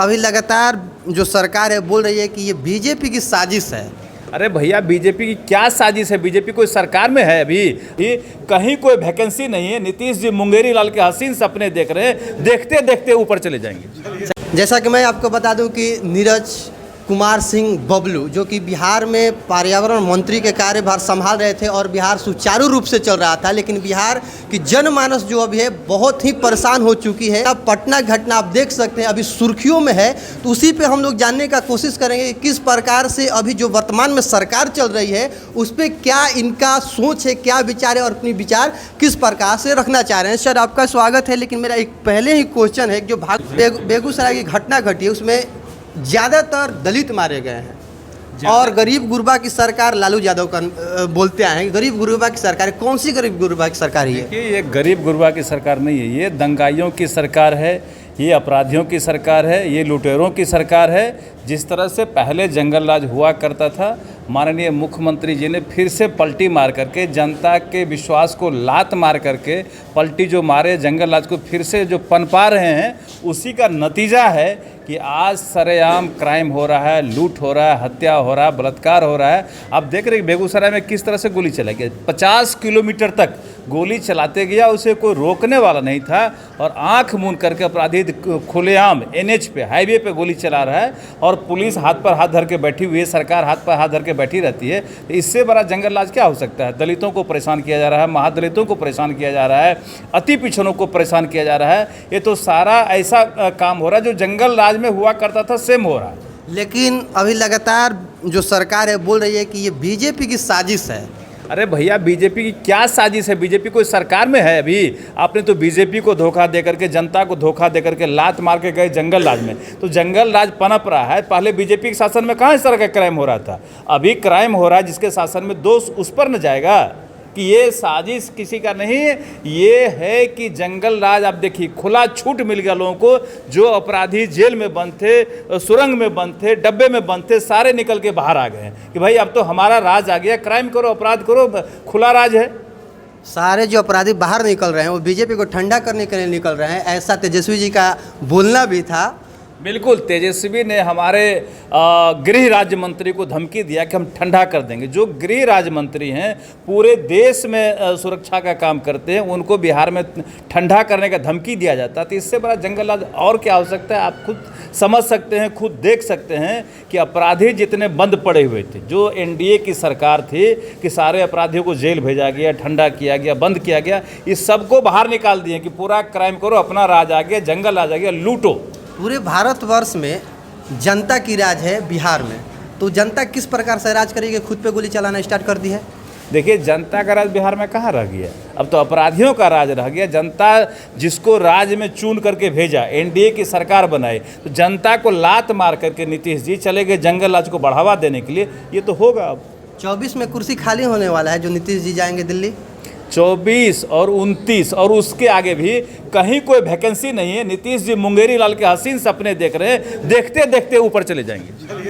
अभी लगातार जो सरकार है बोल रही है कि ये बीजेपी की साजिश है। अरे भैया, बीजेपी की क्या साजिश है? बीजेपी कोई सरकार में है अभी ही, कहीं कोई वैकेंसी नहीं है। नीतीश जी मुंगेरी लाल के हसीन सपने देख रहे हैं, देखते देखते ऊपर चले जाएंगे। जैसा कि मैं आपको बता दूं कि नीरज कुमार सिंह बबलू जो कि बिहार में पर्यावरण मंत्री के कार्यभार संभाल रहे थे और बिहार सुचारू रूप से चल रहा था, लेकिन बिहार की जनमानस जो अभी है बहुत ही परेशान हो चुकी है। अब पटना घटना आप देख सकते हैं अभी सुर्खियों में है, तो उसी पे हम लोग जानने का कोशिश करेंगे कि किस प्रकार से अभी जो वर्तमान में सरकार चल रही है उस पर क्या इनका सोच है, क्या विचार है और अपनी विचार किस प्रकार से रखना चाह रहे हैं। सर, आपका स्वागत है, लेकिन मेरा एक पहले ही क्वेश्चन है। जो बेगूसराय की घटना घटी है उसमें ज़्यादातर दलित मारे गए हैं और गरीब गुरबा की सरकार लालू यादव का बोलते आए हैं। गरीब गुरबा की सरकार है, कौन सी गरीब गुरबा की सरकार है? ये गरीब गुरबा की सरकार नहीं है, ये दंगाइयों की सरकार है, ये अपराधियों की सरकार है, ये लुटेरों की सरकार है। जिस तरह से पहले जंगल राज हुआ करता था, माननीय मुख्यमंत्री जी ने फिर से पलटी मार करके जनता के विश्वास को लात मार करके पलटी जो मारे जंगल राज को फिर से जो पनपा रहे हैं, उसी का नतीजा है कि आज सरेआम क्राइम हो रहा है, लूट हो रहा है, हत्या हो रहा है, बलात्कार हो रहा है। आप देख रहे हैं बेगूसराय में किस तरह से गोली चलाई गई, 50 किलोमीटर तक गोली चलाते गया, उसे कोई रोकने वाला नहीं था और आंख मूंद करके अपराधी खुलेआम NH पे, हाईवे पे गोली चला रहा है और पुलिस हाथ पर हाथ धर के बैठी हुई है, सरकार हाथ पर हाथ धर के बैठी रहती है। तो इससे बड़ा जंगल राज क्या हो सकता है? दलितों को परेशान किया जा रहा है, महादलितों को परेशान किया जा रहा है, अति पिछड़ों को परेशान किया जा रहा है। ये तो सारा ऐसा काम हो रहा है जो जंगल राज में हुआ करता था, सेम हो रहा है। लेकिन अभी लगातार जो सरकार है बोल रही है कि ये बीजेपी की साजिश है। अरे भैया, बीजेपी की क्या साजिश है? बीजेपी कोई सरकार में है अभी? आपने तो बीजेपी को धोखा दे करके, जनता को धोखा दे करके लात मार के गए जंगल राज में। तो जंगल राज पनप रहा है। पहले बीजेपी के शासन में कहाँ इस तरह का क्राइम हो रहा था? अभी क्राइम हो रहा है जिसके शासन में दोष उस पर न जाएगा कि ये साजिश किसी का नहीं है। ये है कि जंगल राज, आप देखिए, खुला छूट मिल गया लोगों को। जो अपराधी जेल में बंद थे, सुरंग में बंद थे, डब्बे में बंद थे, सारे निकल के बाहर आ गए कि भाई अब तो हमारा राज आ गया, क्राइम करो, अपराध करो, खुला राज है। सारे जो अपराधी बाहर निकल रहे हैं वो बीजेपी को ठंडा करने के लिए निकल रहे हैं, ऐसा तेजस्वी जी का बोलना भी था। बिल्कुल, तेजस्वी ने हमारे गृह राज्य मंत्री को धमकी दिया कि हम ठंडा कर देंगे। जो गृह राज्य मंत्री हैं, पूरे देश में सुरक्षा का काम करते हैं, उनको बिहार में ठंडा करने का धमकी दिया जाता है। तो इससे बड़ा जंगल राज और क्या हो सकता है? आप खुद समझ सकते हैं, खुद देख सकते हैं कि अपराधी जितने बंद पड़े हुए थे, जो NDA की सरकार थी कि सारे अपराधियों को जेल भेजा गया, ठंडा किया गया, बंद किया गया, इस सबको बाहर निकाल दिए कि पूरा क्राइम करो, अपना राज आ गया, जंगल राज आ गया, लूटो। पूरे भारतवर्ष में जनता की राज है बिहार में, तो जनता किस प्रकार से राज करेगी? खुद पे गोली चलाना स्टार्ट कर दी है। देखिए, जनता का राज बिहार में कहाँ रह गया? अब तो अपराधियों का राज रह गया। जनता जिसको राज में चुन करके भेजा, NDA की सरकार बनाई, तो जनता को लात मार करके नीतीश जी चले गए जंगल राज को बढ़ावा देने के लिए। ये तो होगा। अब 24 में कुर्सी खाली होने वाला है जो नीतीश जी जाएंगे दिल्ली। 24 और 29 और उसके आगे भी कहीं कोई वैकेंसी नहीं है। नीतीश जी मुंगेरी लाल के हसीन सपने देख रहे हैं, देखते देखते ऊपर चले जाएंगे।